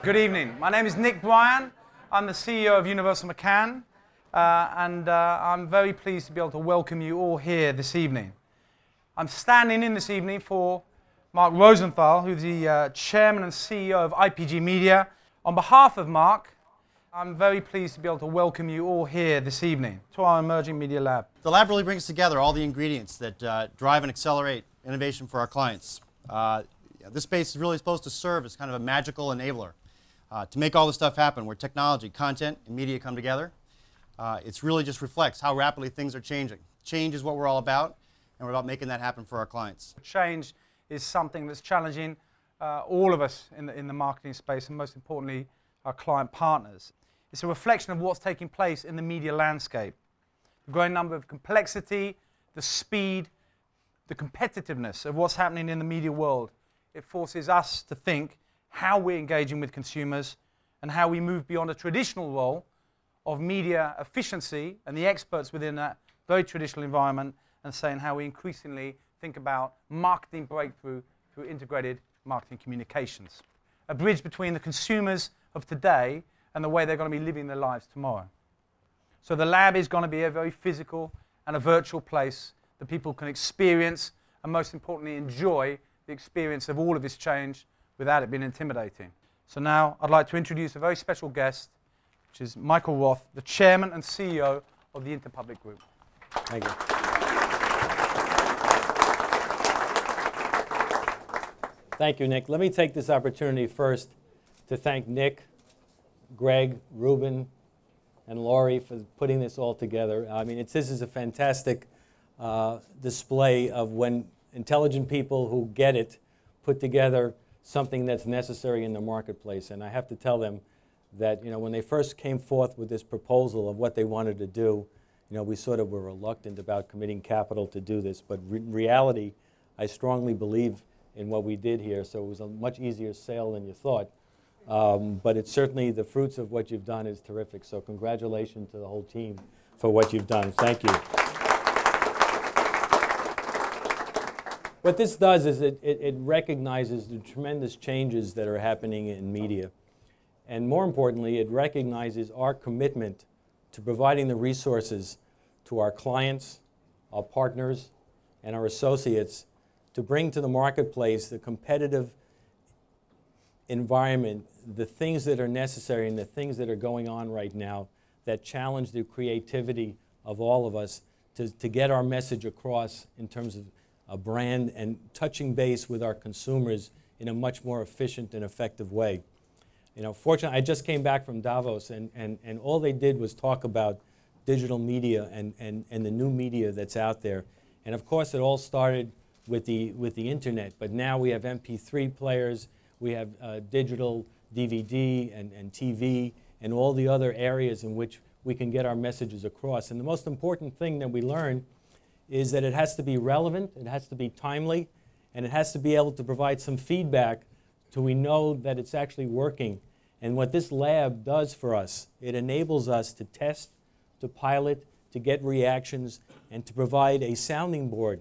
Good evening. My name is Nick Bryan. I'm the CEO of Universal McCann, and I'm very pleased to be able to welcome you all here this evening. I'm standing in this evening for Mark Rosenthal, who's the Chairman and CEO of IPG Media. On behalf of Mark, I'm very pleased to be able to welcome you all here this evening to our Emerging Media Lab. The lab really brings together all the ingredients that drive and accelerate innovation for our clients. This space is really supposed to serve as kind of a magical enabler to make all this stuff happen, where technology, content, and media come together. It really just reflects how rapidly things are changing. Change is what we're all about, and we're about making that happen for our clients. Change is something that's challenging all of us in the marketing space, and most importantly, our client partners. It's a reflection of what's taking place in the media landscape. The growing number of complexity, the speed, the competitiveness of what's happening in the media world. It forces us to think how we're engaging with consumers and how we move beyond a traditional role of media efficiency and the experts within that very traditional environment, and saying how we increasingly think about marketing breakthrough through integrated marketing communications. A bridge between the consumers of today and the way they're going to be living their lives tomorrow. So the lab is going to be a very physical and a virtual place that people can experience and, most importantly, enjoy the experience of all of this change without it being intimidating. So now I'd like to introduce a very special guest, which is Michael Roth, the Chairman and CEO of the Interpublic Group. Thank you. Thank you, Nick. Let me take this opportunity first to thank Nick, Greg, Ruben, and Laurie for putting this all together. I mean, this is a fantastic display of when intelligent people who get it put together something that's necessary in the marketplace. And I have to tell them that, when they first came forth with this proposal of what they wanted to do, we sort of were reluctant about committing capital to do this. But in reality, I strongly believe in what we did here, so it was a much easier sale than you thought. But it's certainly the fruits of what you've done is terrific. So congratulations to the whole team for what you've done. Thank you. What this does is it recognizes the tremendous changes that are happening in media. And more importantly, it recognizes our commitment to providing the resources to our clients, our partners, and our associates to bring to the marketplace the competitive environment, the things that are necessary and the things that are going on right now that challenge the creativity of all of us to get our message across in terms of a brand and touching base with our consumers in a much more efficient and effective way. Fortunately, I just came back from Davos, and all they did was talk about digital media and the new media that's out there. And of course, it all started with the internet, but now we have MP3 players, we have digital DVD and TV, and all the other areas in which we can get our messages across. And the most important thing that we learn is that it has to be relevant, it has to be timely, and it has to be able to provide some feedback so we know that it's actually working. And what this lab does for us, it enables us to test, to pilot, to get reactions, and to provide a sounding board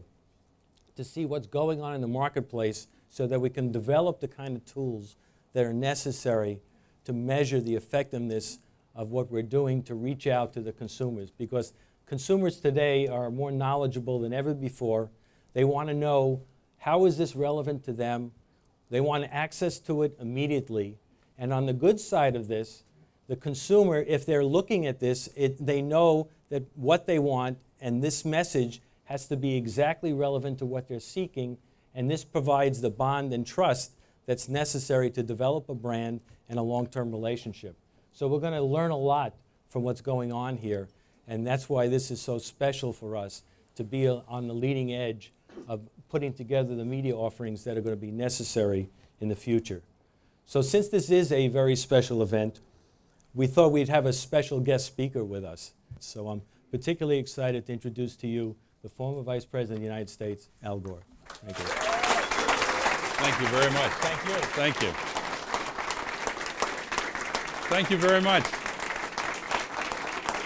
to see what's going on in the marketplace so that we can develop the kind of tools that are necessary to measure the effectiveness of what we're doing to reach out to the consumers. Because consumers today are more knowledgeable than ever before. They want to know, how is this relevant to them? They want access to it immediately. And on the good side of this, the consumer, if they're looking at this, they know that what they want and this message has to be exactly relevant to what they're seeking, and this provides the bond and trust that's necessary to develop a brand and a long-term relationship. So we're going to learn a lot from what's going on here, and that's why this is so special for us, to be on the leading edge of putting together the media offerings that are going to be necessary in the future. So since this is a very special event, we thought we'd have a special guest speaker with us. So I'm particularly excited to introduce to you the former Vice President of the United States, Al Gore. Thank you. Thank you very much. Thank you. Thank you. Thank you very much.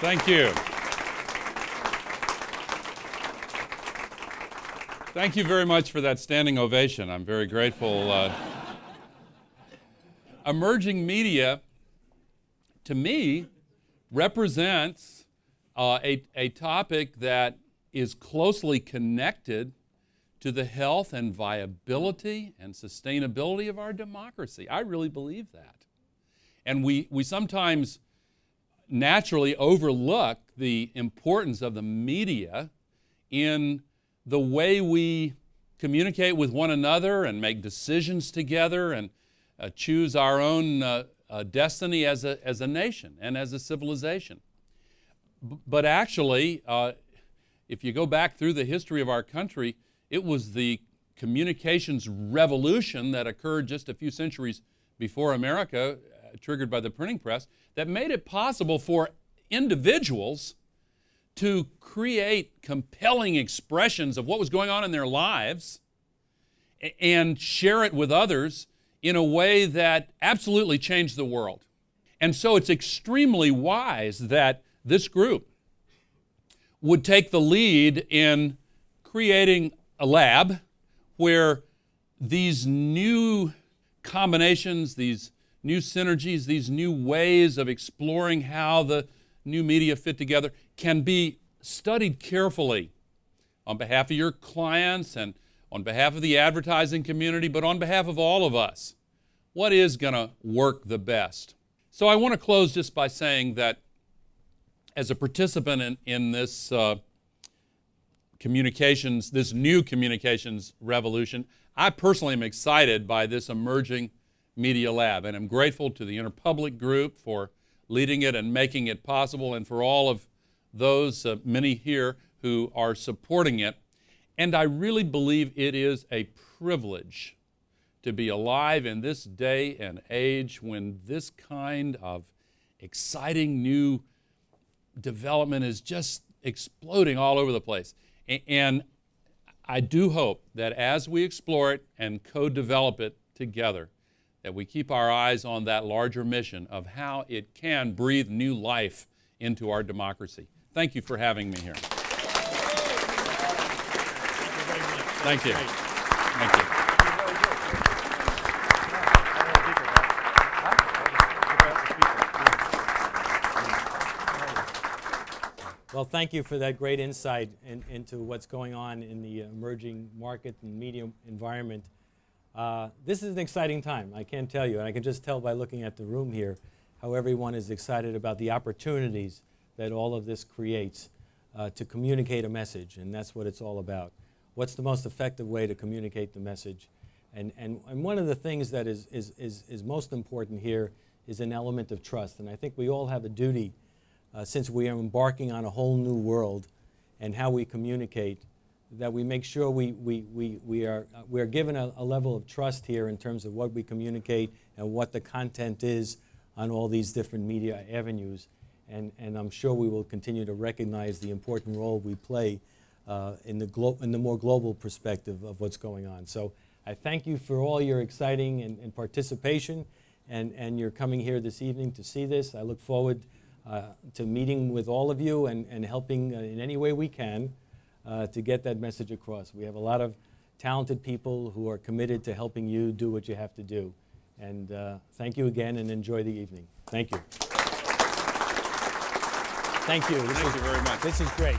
Thank you. Thank you very much for that standing ovation. I'm very grateful. Emerging media, to me, represents a topic that is closely connected to the health and viability and sustainability of our democracy. I really believe that. And we sometimes naturally overlook the importance of the media in the way we communicate with one another and make decisions together and choose our own destiny as a nation and as a civilization. But actually, if you go back through the history of our country, it was the communications revolution that occurred just a few centuries before America, triggered by the printing press, that made it possible for individuals to create compelling expressions of what was going on in their lives and share it with others in a way that absolutely changed the world. And so it's extremely wise that this group would take the lead in creating a lab where these new combinations, these new synergies, these new ways of exploring how the new media fit together can be studied carefully on behalf of your clients and on behalf of the advertising community, but on behalf of all of us. What is going to work the best? So I want to close just by saying that as a participant in this communications, this new communications revolution, I personally am excited by this emerging media lab, and I'm grateful to the Interpublic Group for leading it and making it possible, and for all of those, many here, who are supporting it. And I really believe it is a privilege to be alive in this day and age when this kind of exciting new development is just exploding all over the place. And I do hope that as we explore it and co-develop it together, that we keep our eyes on that larger mission of how it can breathe new life into our democracy. Thank you for having me here. Thank you. Thank you. Well, thank you for that great insight into what's going on in the emerging market and media environment. This is an exciting time, I can tell you, and I can just tell by looking at the room here how everyone is excited about the opportunities that all of this creates to communicate a message, and that's what it's all about. What's the most effective way to communicate the message? And one of the things that is most important here is an element of trust, and I think we all have a duty since we are embarking on a whole new world and how we communicate, that we make sure we are given a level of trust here in terms of what we communicate and what the content is on all these different media avenues. And I'm sure we will continue to recognize the important role we play in the more global perspective of what's going on. So I thank you for all your exciting and participation and your coming here this evening to see this. I look forward to meeting with all of you and helping in any way we can to get that message across. We have a lot of talented people who are committed to helping you do what you have to do. And thank you again, and enjoy the evening. Thank you. Thank you. Thank you very much. This is great.